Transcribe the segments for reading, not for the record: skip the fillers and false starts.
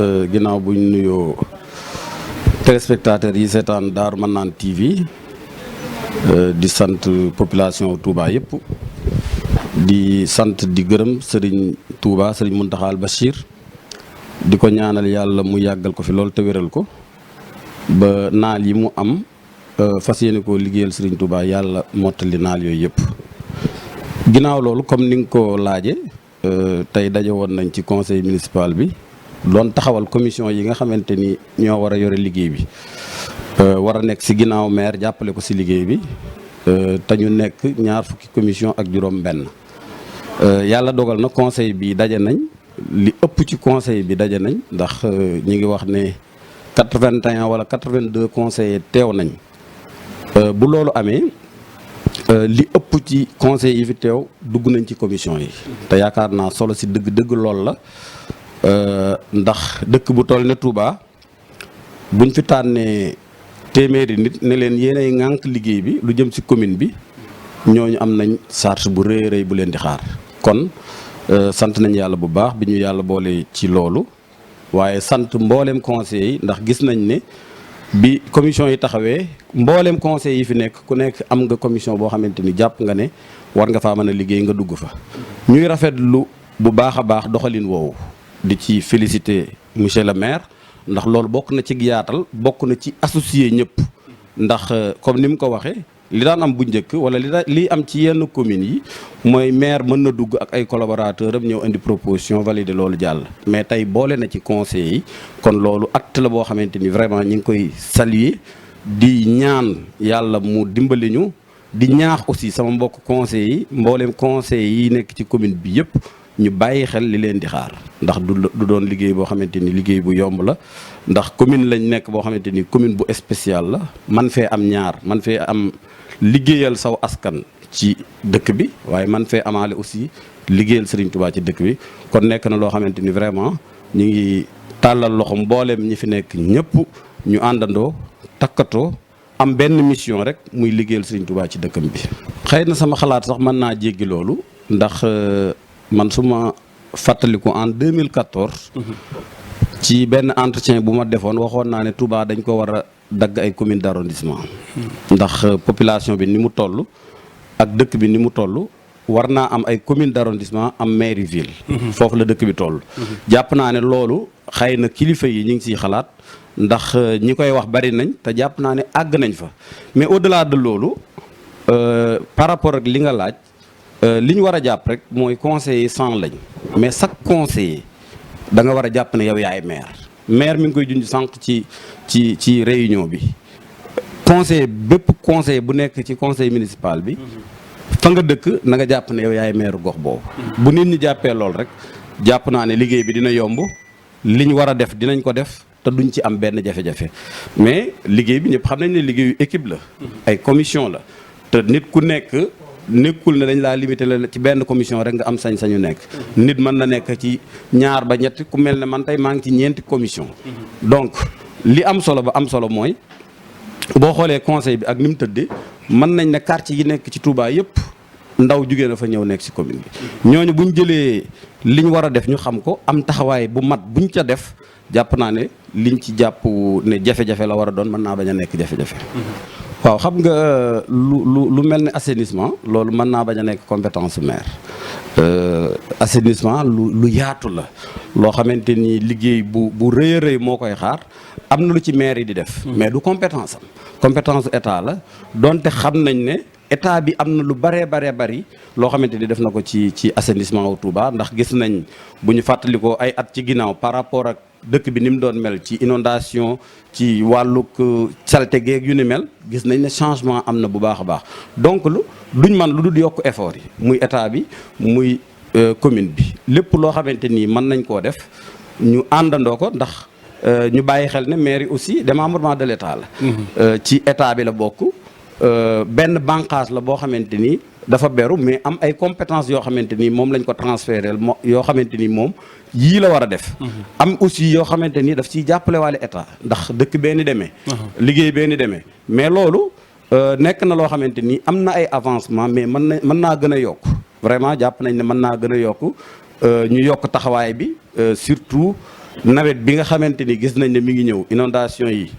ginnaaw buñ nuyoo téléspectateurs yi seetaan Daaru Manaan TV di sant population Touba yëpp di sant di gërëm Serigne Touba Serigne Mountakha Bachir di ko ñaanal yàlla mu yàggal ko fi loolu te wéral ko ba naal yi mu am fas yéene koo liggéeyal Serigne Touba yàlla mottali naal yooyu yëpp. ginnaaw loolu comme ni nga ko laaje tey daje woon nañ ci conseil municipal bi doon taxawal commission yi nga xamante ni ñoo war a yore liggéey bi war a nekk si ginnaaw maire jàppale ko si liggéey bi te ñu nekk 20 commission ak juróom-benn yàlla dogal na conseil bi daje nañ li ëpp ci conseil bi daje nañ ndax ñi ngi wax ne 81 wala 82 conseillers teew nañ bu loolu amee. li ëpp ci conseil yi fi teew dugg nañ ci commission yi te yaakaar naa solo si dëgg-dëgg lool la ndax dëkk bu toll ne Touba buñ fi tànnee téeméeri nit ne leen yéenay ŋànk liggéey bi lu jëm si commune bi ñooñu am nañ charge bu rëy rëy bu leen di xaar kon sant nañ yàlla bu baax bi ñu yàlla boole ci loolu waaye sant mbooleem conseil yi ndax gis nañ ne bi commission yi taxawee mbooleem conseil yi fi nekk ku nekk am nga commission boo xamante ni jàpp nga ne war nga faa mën a liggéey nga dugg fa ñuy rafetlu bu baax a baax doxalin woowu di ci féliciter monsieur le maire ndax loolu bokk na ci yaatal bokk na ci associé ñëpp ndax comme ni mu ko waxee li daan am bu njëkk wala li am ci yenn communes yi mooy maire mën na dugg ak ay collaborateurs am ñëw indi proposition valider loolu jàll mais tey boole na ci conseil yi kon loolu acte la boo xamante ni vraiment ñi ngi koy saluer di ñaan yàlla mu dimbali ñu di ñaax aussi sama mbokk conseil yi mbooleem conseil yi nekk ci commune bi yëpp ñu bàyyi xel li leen di xaar ndax du doon liggéey boo xamante ni liggéey bu yomb la ndax commune lañ nekk boo xamante ni commune bu spéciale la man fee am ñaar man fee am liggéeyal saw askan ci dëkk bi waaye man fee amaale aussi liggéeyal Serigne Touba ci dëkk bi kon nekk na loo xamante ni vraiment ñu ngi tàllal loxo mbooleem ñi fi nekk ñëpp ñu àndandoo takkatoo am benn mission rek muy liggéeyal Serigne Touba ci dëkkam bi. xëy na sama xalaat sax mën naa jéggi loolu ndax man su ma fàttaliku en 2014. ci benn entretien bu ma defoon waxoon naa ne Touba dañ ko war a dagg ay commune d'arrondissement ndax population bi ni mu toll ak dëkk bi ni mu toll war naa am ay commune d'arrondissement am mairie ville foofu la dëkk bi toll jàpp naa ne loolu xëy na kilifa yi ñu ngi siy xalaat ndax ñi koy wax bari nañ te jàpp naa ne àgg nañ fa mais au-delà de loolu par rapport ak li nga laaj li ñu war a jàpp rek mooy conseiller 100 lañ mais chaque conseiller da nga war a jàpp ne yow yaay maire mi ngi koy junj sànq ci réunion bi bépp conseil bu nekk ci conseil municipal bi fa nga dëkk na nga jàpp ne yow yaay maire gox boobu bu nit ñi jàppee lool rek jàpp naa ne liggéey bi dina yomb li ñu war a def dinañ ko def te duñ ci am benn jafe-jafe mais liggéey bi ñëpp xam nañ ne liggéeyu équipe la ay commission la te nit ku nekk nekkul ne dañ laa limité la ci benn commission rek nga am sañ-sañu nekk nit mën na nekk ci 2 ba 3 ku mel ne man tey maa ngi ci 4 commission donc li am solo ba am solo mooy boo xoolee conseil bi ak ni mu tëddee mën nañ ne quartier yi nekk ci Touba yëpp ndaw jugee na fa ñëw nekk ci commune bi ñooñu buñ jëlee li ñu war a def ñu xam ko am taxawaay bu mat buñ ca def jàpp naa ne liñ ci jàpp ne jafe-jafe la war a doon mën naa bañ a nekk jafe-jafe waaw xam nga lu mel ne assainissement loolu mën naa bañ a nekk compétence maire assainissement lu yaatu la loo xamante ni liggéey bu rëy a rëy moo koy xaar am na lu ci maire yi di def mais du compétence am compétence état la donte xam nañ ne état bi am na lu bari loo xamante ni def na ko ci assainissement wu Touba ndax gis nañ bu ñu fàttalikoo ay at ci ginnaaw par rapport ak dëkk bi ni mu doon mel ci inondation ci wàllug salte geeg yu ni mel gis nañ ne changement am na bu baax a baax donc duñ man lu dul yokk effort yi muy état bi muy commune bi lépp loo xamante ni mën nañ koo def ñu àndandoo ko ndax ñu bàyyi xel ne maire yi aussi démembrement de l'état la ci état bi la bokk benn bànqaas la boo xamante ni dafa beru mais am ay compétences yoo xamante ni moom lañ ko transféré yoo xamante ni moom yii la war a def am aussi yoo xamante ni daf ciy jàppale waale état ndax dëkk benn demee liggéey benn demee mais loolu nekk na loo xamante ni am na ay avancement mais mën naa gën a yokk vraiment jàpp nañ ne mën naa gën a yokk ñu yokk taxawaay bi surtout nawet bi nga xamante ni gis nañ ne mi ngi ñëw inondation yi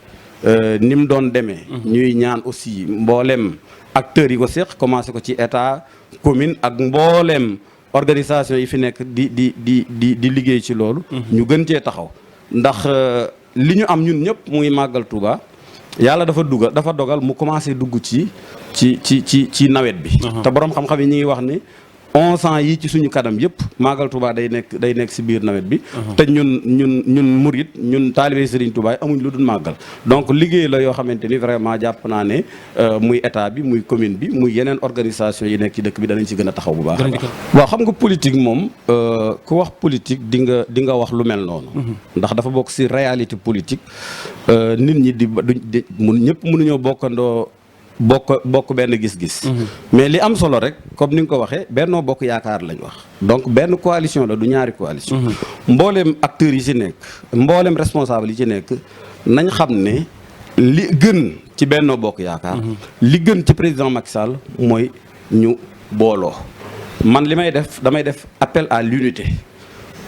ni mu doon demee. ñuy ñaan aussi mboolem acteurs yi ko seq commencé ko ci état commune ak mboolem organisation yi fi nekk di liggéey ci loolu. ñu gën cee taxaw ndax li ñu am ñun ñëpp muy màggal Touba yàlla dafa dogal mu commencé dugg ci nawet bi. te borom xam-xam yi ñu ngi wax ni 11 ans yi ci suñu kanam yëpp màggal Touba day nekk si biir nawet bi. te ñun murit ñun taalibe Serigne Touba amuñ lu dul màggal donc liggéey la yoo xamante ni vraiment jàpp naa ne muy état bi muy commune bi muy yeneen organisation yi nekk ci dëkk bi danañ ci gën a taxaw bu baax. waaw xam nga politique moom ku wax politique di nga wax lu mel noonu. ndax dafa bokk si réalité politique nit ñi ñëpp mënuñoo bokkandoo. bokk benn gis-gis. mais li am solo rek comme ni nga ko waxee Benno Bokk Yaakaar lañ wax donc benn coalition la du ñaari coalition mbooleem acteurs yi ci nekk mbooleem responsable yi ci nekk nañ xam ne li gën ci Benno Bokk Yaakaar li gën ci président Macky Sall mooy ñu booloo man li may def damay def appel à l'unité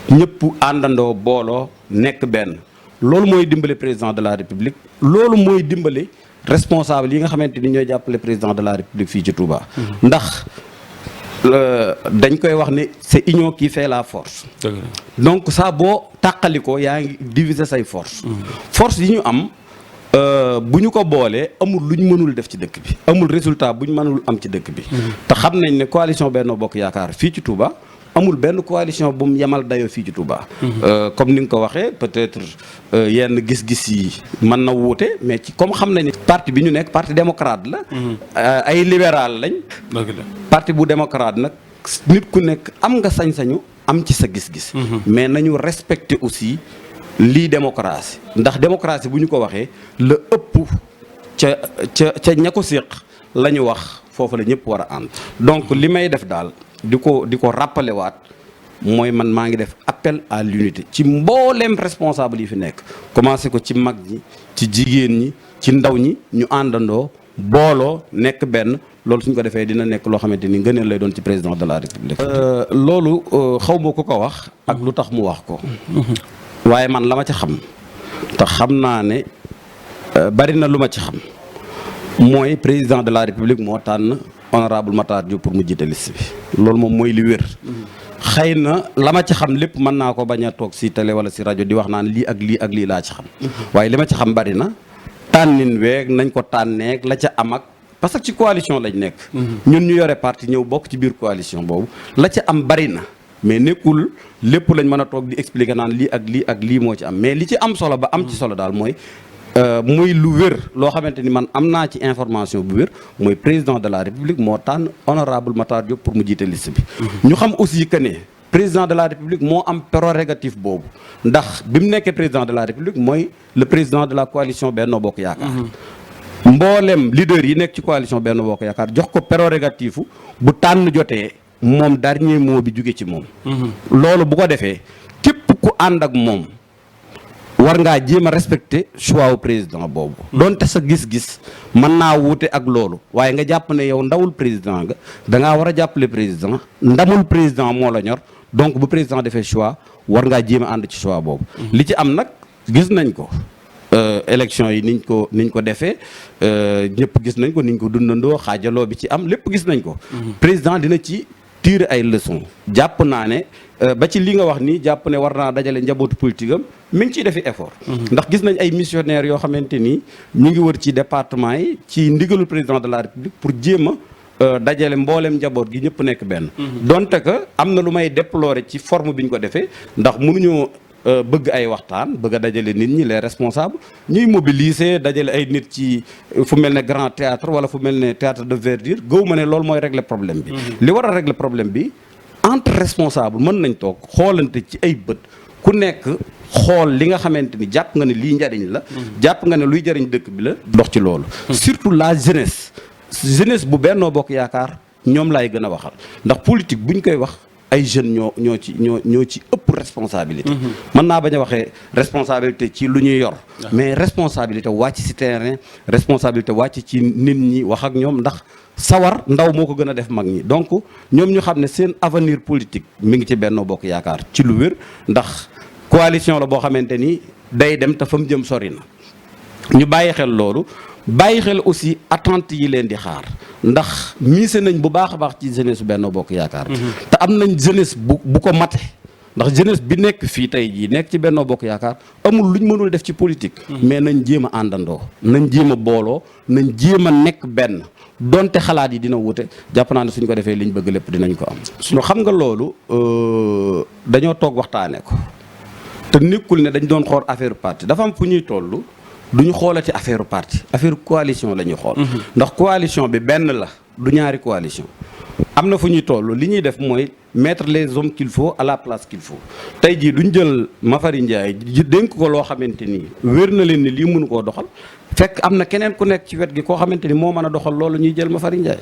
ñëpp àndandoo booloo nekk benn loolu mooy dimbale président de la République loolu mooy dimbale responsable yi nga xamante ni ñooy jàppale président de la République fii ci Touba. ndax dañ koy wax ni c'est union qui fait la force. donc saa boo tàqalikoo yaa ngi diviser say force force yi ñu am bu ñu ko boolee amul lu ñu mënul def ci dëkk bi amul résultat bu ñu mënul am ci dëkk bi te xam nañ ne coalition Benno Bokk Yaakaar fii ci Touba amul benn coalition bu mu yemal dayoo fii ci Touba. comme ni nga ko waxee peut-être yenn gis-gis yi mën na wuute mais ci comme xam nañ ni parti bi ñu nekk parti démocrate la. ay libéral lañ. parti bu démocrate nag nit ku nekk am nga sañ-sañu am ci sa gis-gis. mais nañu respecter aussi lii démocratie ndax démocratie bu ñu ko waxee la ëpp ca ña ko séq la ñu wax foofu la ñëpp war a ànd donc li may def daal. di ko rappelé waat mooy man maa ngi def appel à l'unité ci mbooleem responsable yi fi nekk commencé ko ci mag ñi ci jigéen ñi ci ndaw ñi ñu àndandoo booloo nekk benn loolu suñ ko defee dina nekk loo xamante ni ngëneel lay doon ci président de la République. loolu xaw ma ku ko wax ak lu tax mu wax ko waaye man la ma ci xam te xam naa ne bari na lu ma ci xam mooy président de la République moo tànn honorable Matar Diop pour mu jiite liste bi loolu moom mooy li wér. xëy na la ma ci xam lépp mën naa ko bañ a toog si télé wala si rajo di wax naan lii ak lii laa ci xam. waaye li ma ci xam bari na tànnin weeg nañ ko tànneeg la ca am ak parce que ci coalition lañ nekk. ñun ñu yore parti ñëw bokk ci biir coalition boobu la ca am bari na mais nekkul lépp lañ mën a toog di expliquer naan lii ak lii moo ci am mais li ci am solo ba am ci solo daal mooy. muy lu wér loo xamante ni man am naa ci information bu wér mooy président de la République moo tànn honorable Matar Diop pour mu jiite liste bi. ñu xam aussi que ne président de la République moo am prérogative boobu ndax bi mu nekkee président de la République mooy le président de la coalition Benno Bokk Yaakaar. mboolem leader yi nekk ci coalition Benno Bokk Yaakaar jox ko prérogative bu tànn jotee moom dernier mot bi jóge ci moom. loolu bu ko defee képp ku ànd ak moom. war ngaa jéem a respecter choix wu président boobu donte sa gis-gis mën naa wuute ak loolu waaye nga jàpp ne yow ndawul président nga dangaa war a jàppale président ndamul président moo la ñor donc bu président defee choix war ngaa jéem a ànd ci choix boobu li ci am nag gis nañ ko élection yi niñ ko defee ñëpp gis nañ ko niñ ko dundandoo xaajaloo bi ci am lépp gis nañ ko président dina ci tirer ay leçons jàpp naa ne ba ci li nga wax nii jàpp ne war naa dajale njabootu politique am mi ngi ciy defi effort. ndax gis nañ ay missionnaires yoo xamante ni ñu ngi wër ci département yi ci ndigalul président de la République pour jéem a dajale mboolem njaboot gi ñëpp nekk benn. donte que am na lu may déplorer ci forme bi ñu ko defee ndax mënuñoo bëgg ay waxtaan bëgg a dajale nit ñi les responsables ñuy mobiliser dajale ay nit ci fu mel ne grand théâtre wala fu mel ne théâtre de verdure gëw ma ne loolu mooy régler problème bi. li war a régler problème bi entre responsable mën nañ toog xoolante ci ay bët ku nekk xool li nga xamante ni jàpp nga ne lii njariñ la. jàpp nga ne luy jariñ dëkk bi la. dox ci loolu. surtout la jeunesse bu Benno Bokk Yaakaar ñoom laay gën a waxal ndax politique buñ koy wax. ay jeunes ñoo ci ëpp responsabilité. mën naa bañ a waxee responsabilité ci lu ñuy yor. mais responsabilité wàcc ci terrain responsabilité wàcc ci nit ñi wax ak ñoom ndax sawar ndaw moo ko gën a def mag ñi donc ñoom ñu xam ne seen avenir politique mi ngi ci Benno Bokk Yaakaar ci lu wér ndax coalition la boo xamante ni day dem te fa mu jëm sori na ñu bàyyi xel loolu bàyyi xel aussi attente yi leen di xaar ndax miise nañ bu baax a baax ci jeunesse Benno Bokk Yaakaar te am nañ jeunesse bu ko mate ndax jeunesse bi nekk fii tey jii nekk ci Benno Bokk Yaakaar amul luñ mënul def ci politique mais nañ jéem a àndandoo nañ jéem a booloo nañ jéem a nekk benn donte xalaat yi dina wute jàpp naa ne suñ ko defee liñ bëgg lépp dinañ ko am suñu xam nga loolu dañoo toog waxtaanee ko te nekkul ne dañ doon xool affaire parti dafa am fu ñuy toll duñu xoolati affaire parti affaire coalition la ñuy xool ndax coalition bi benn la du ñaari coalition am na fu ñuy toll li ñuy def mooy mettre les hommes qu'il faut à la place qu'il faut tey jii duñ jël Mafari Ndiaye dénk ko loo xamante ni wér na leen ni lii mënu koo doxal fekk am na keneen ku nekk ci wet gi koo xamante ni moo mën a doxal loolu ñuy jël Mafari Ndiaye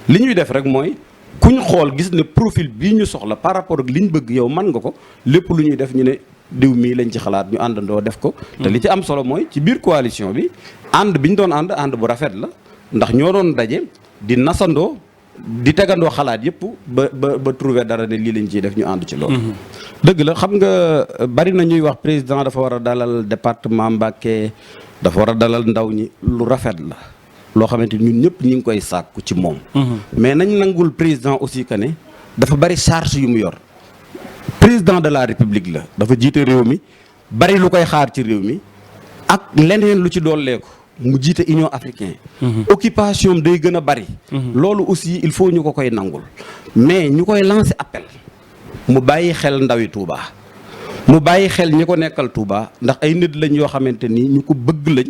li ñuy def rek mooy kuñ xool gis ne profil bii ñu soxla par rapport ak liñ bëgg yow mën nga ko lépp lu ñuy def ñu ne diw mii lañ ci xalaat ñu àndandoo def ko te li ci am solo mooy ci biir coalition bi ànd bi ñu doon ànd bu rafet la ndax ñoo doon daje di nasandoo di tegandoo xalaat yëpp ba trouver dara ne lii lañ ciy def ñu ànd ci loolu dëgg la xam nga bari na ñuy wax président dafa war a dalal département Mbacké dafa war a dalal ndaw ñi lu rafet la loo xamante ni ñun ñëpp ñi ngi koy sàkku ci moom mais nañ nangul président aussi que ne dafa bari charge yu mu yor président de la république la dafa jiite réew mi bari lu koy xaar ci réew mi ak leneen lu ci dolleeku mu jiite Union africaine occupation day gën a bari loolu aussi il faut ñu ko koy nangul mais ñu koy lancer appel mu bàyyi xel ndawi Touba mu bàyyi xel ñi ko nekkal Touba ndax ay nit lañ yoo xamante ni ñu ko bëgg lañ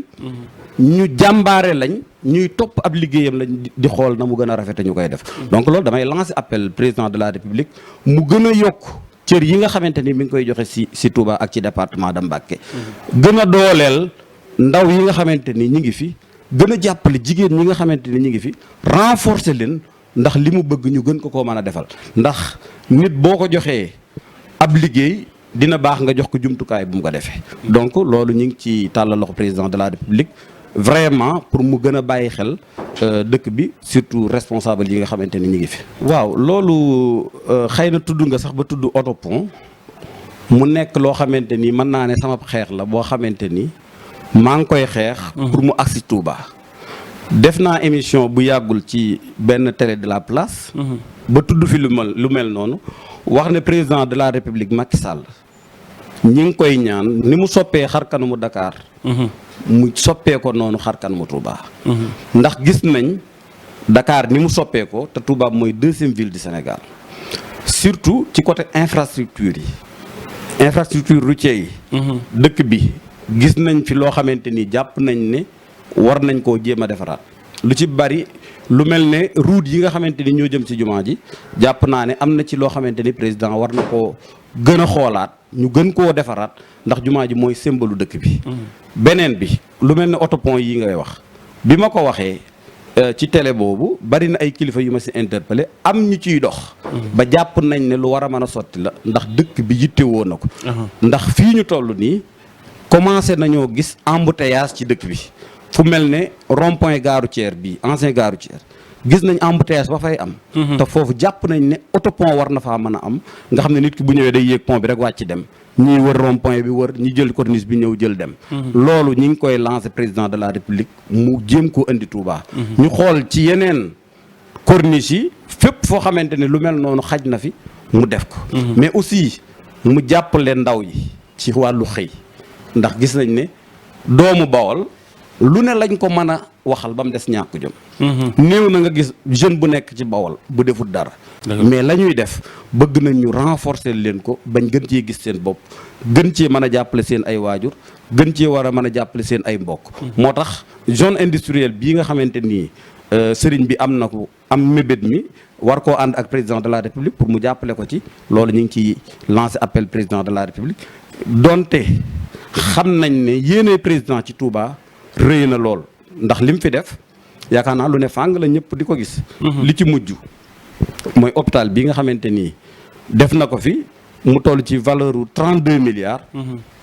ñu jàmbaare lañ ñuy topp ab liggéeyam lañ di xool na mu gën a rafete ñu koy def donc loolu damay lancer appel président de la république mu gën a yokk cër yi nga xamante ni mi ngi koy joxe si Touba ak ci département de Mbacké gën a dooleel ndaw yi nga xamante ni ñi ngi fi gën a jàppale jigéen ñi nga xamante ni ñi ngi fi renforcer leen ndax li mu bëgg ñu gën ko koo mën a defal ndax nit boo ko joxee ab liggéey dina baax nga jox ko jumtukaay bu mu ko defee donc loolu ñu ngi ci tàllal loxo président de la république vraiment pour mu gën a bàyyi xel dëkk bi surtout responsable yi nga xamante ni ñu ngi fi. waaw loolu xëy na tudd nga sax ba tudd autopont mu nekk loo xamante ni mën naa ne sama xeex la boo xamante ni maa ngi koy xeex. pour mu agsi Touba. def naa émission bu yàggul ci benn télé de la place. ba tudd fi lu mel noonu wax ne président de la république Macky Sall ñi ngi koy ñaan ni mu soppee xar kanamu Dakar. mu soppee ko noonu xar kanamu Touba. ndax gis nañ Dakar ni mu soppee ko te Touba mooy deuxième ville du Sénégal surtout ci côté infrastructure yi infrastructure routière yi. dëkk bi gis nañ fi loo xamante ni jàpp nañ ne war nañ koo jéem a defaraat lu ci bari lu mel ne route yi nga xamante ni ñoo jëm ci jumaa ji jàpp naa ne am na ci loo xamante ni président war na koo gën a xoolaat ñu gën koo defaraat ndax jumaa ji mooy symbole dëkk bi. beneen bi lu mel ne autopont yi ngay wax bi ma ko waxee ci télé boobu bari na ay kilifa yu ma si interpellé am ñu ciy dox. ba jàpp nañ ne lu war a mën a sotti la ndax dëkk bi yittewoo na ko. ndax fii ñu toll nii commencé nañoo gis embouteillage ci dëkk bi. fu mel ne rond point gare routière bi ancien gare routière gis nañ embouteillage ba fay am. te foofu jàpp nañ ne autopont war na faa mën a am nga xam ne nit ki bu ñëwee day yéeg pont bi rek wàcc dem ñii wër rond point bi wër ñi jël corniche bi ñëw jël dem. loolu ñi ngi koy lancer président de la république mu jéem koo indi Touba. ñu xool ci yeneen corniche yi fépp foo xamante ne lu mel noonu xaj na fi mu def ko. mais aussi mu jàppale ndaw yi ci wàllu xëy ndax gis nañ ne doomu Bawol. lu ne lañ ko mën a waxal ba mu des ñàkk jom. néew na nga gis jeune bu nekk ci Bawol bu defut dara. mais la ñuy def bëgg nañ ñu renforcer leen ko bañ gën cee gis seen bopp gën cee mën a jàppale seen ay waajur gën cee war a mën a jàppale seen ay mbokk. moo tax zone industrielle bii nga xamante ni sëriñ bi am na ko am mébét mi war koo ànd ak président de la république pour mu jàppale ko ci loolu ñu ngi ciy lancer appel président de la république donte xam nañ ne yéene président ci Touba. rëy na lool ndax lim fi def yaakaar naa lu ne fàng la ñëpp di ko gis. li ci mujj mooy hôpital bi nga xamante ni def na ko fi mu toll ci valeur u 32 milliards.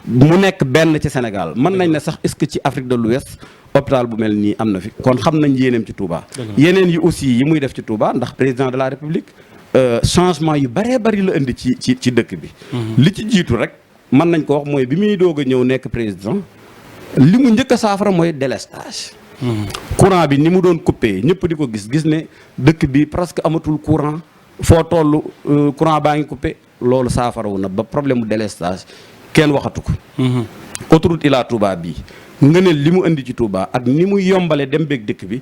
mu nekk benn ci Sénégal mën nañ ne sax est-ce que ci Afrique de l'Ouest hôpital bu mel nii am na fi kon xam nañ yéeneem ci Touba. yeneen yi aussi yi muy def ci Touba ndax président de la République changement yu bëree bëri la indi ci dëkk bi. li ci jiitu rek mën nañ ko wax mooy bi muy doog a ñëw nekk président li mu njëkk a saafara mooy délestage. courant bi ni mu doon coupé ñëpp di ko gis ne dëkk bi presque amatul courant foo toll courant baa ngi coupé loolu saafarawu na ba problème mu délestage kenn waxatu ko. autoroute Ila Touba bii nga ne li mu indi ci Touba ak ni mu yombale dem beeg dëkk bi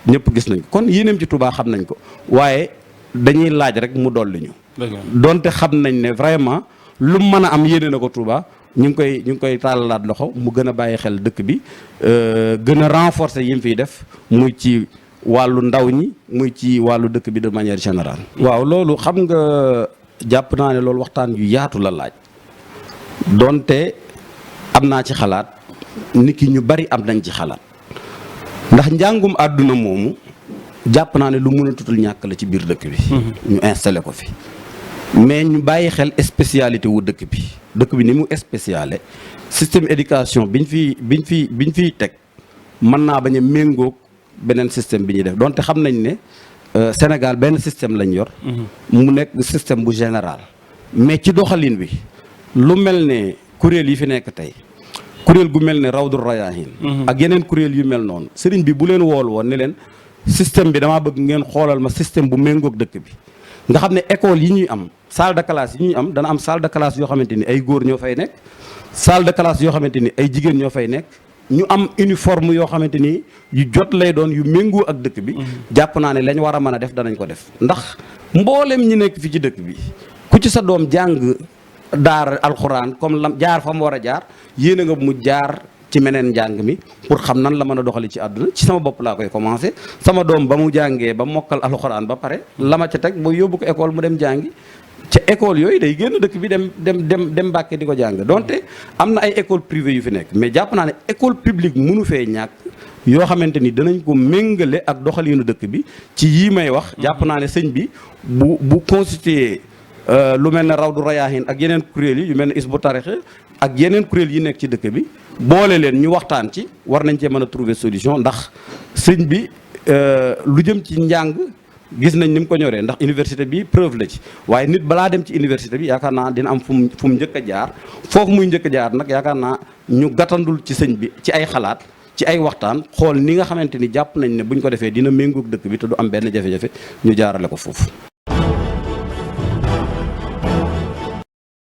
ñëpp gis nañ ko kon yéeneem ci Touba xam nañ ko waaye dañuy laaj rek mu dolli ñu. donte xam nañ ne vraiment lu mën a am yéene na ko Touba ñu ngi koy tàllalaat loxo mu gën a bàyyi xel dëkk bi gën a renforcer yi mu fiy def muy ci wàllu ndaw ñi muy ci wàllu dëkk bi de manière générale. waaw loolu xam nga jàpp naa ne loolu waxtaan yu yaatu la laaj donte am naa ci xalaat nit ki ñu bari am nañ ci xalaat ndax njàngum àdduna moomu jàpp naa ne lu mën a tutul ñàkk la ci biir dëkk bi. ñu installé ko fi. mais ñu bàyyi xel spécialité wu dëkk bi ni mu spéciale système éducation biñ fiy teg mën naa bañ a méngóog beneen système bi ñuy def donte xam nañ ne Sénégal benn système lañ yor. mu nekk système bu général. mais ci doxalin wi lu mel ne kuréel yi fi nekk tey kuréel gu mel ne Rawdu Rayaahin ak yeneen kuréel yu mel noonu sëriñ bi bu leen wool woon ne leen système bi damaa bëgg ngeen xoolal ma système bu méngóog dëkk bi. nga xam ne école yi ñuy am salle de classe yi ñuy am dana am salle de classe yoo xamante ni ay góor ñoo fay nekk salle de classe yoo xamante ni ay jigéen ñoo fay nekk ñu am uniforme yoo xamante ni yu jot lay doon yu méngoo ak dëkk bi. jàpp naa ne lañ war a mën a def danañ ko def ndax mboolem ñi nekk fi ci dëkk bi ku ci sa doom jàng daar alxuraan comme lam jaar fa mu war a jaar yéene nga mu jaar. ci meneen njàng mi pour xam nan la mën a doxali ci àdduna ci sama bopp laa koy commencé sama doom ba mu jàngee ba mokkal alxuraan ba pare la ma ca teg boo yóbbu ko école mu dem jàngi ca école yooyu day génn dëkk bi dem Mbàkke di ko jàng donte am na ay école privée yu fi nekk mais jàpp naa ne école publique mënu fee ñàkk yoo xamante ni danañ ko méngale ak doxalinu dëkk bi ci yii may wax jàpp naa ne sëñ bi bu constitué lu mel ne Rawdu Rayaahin ak yeneen kuréel yi yu mel ne Hizbut Tarqiyyah ak yeneen kuréel yi nekk ci dëkk bi boole leen ñu waxtaan ci war nañ cee mën a trouver solution ndax sëñ bi lu jëm ci njàng gis nañ ni mu ko ñoree ndax université bi preuve la ci waaye nit balaa dem ci université bi yaakaar naa dina am fu mu njëkk a jaar foofu muy njëkk a jaar nag yaakaar naa ñu gàttandul ci sëñ bi ci ay xalaat ci ay waxtaan xool ni nga xamante ni jàpp nañ ne buñ ko defee dina méngoog dëkk bi te du am benn jafe-jafe ñu jaarale ko foofu.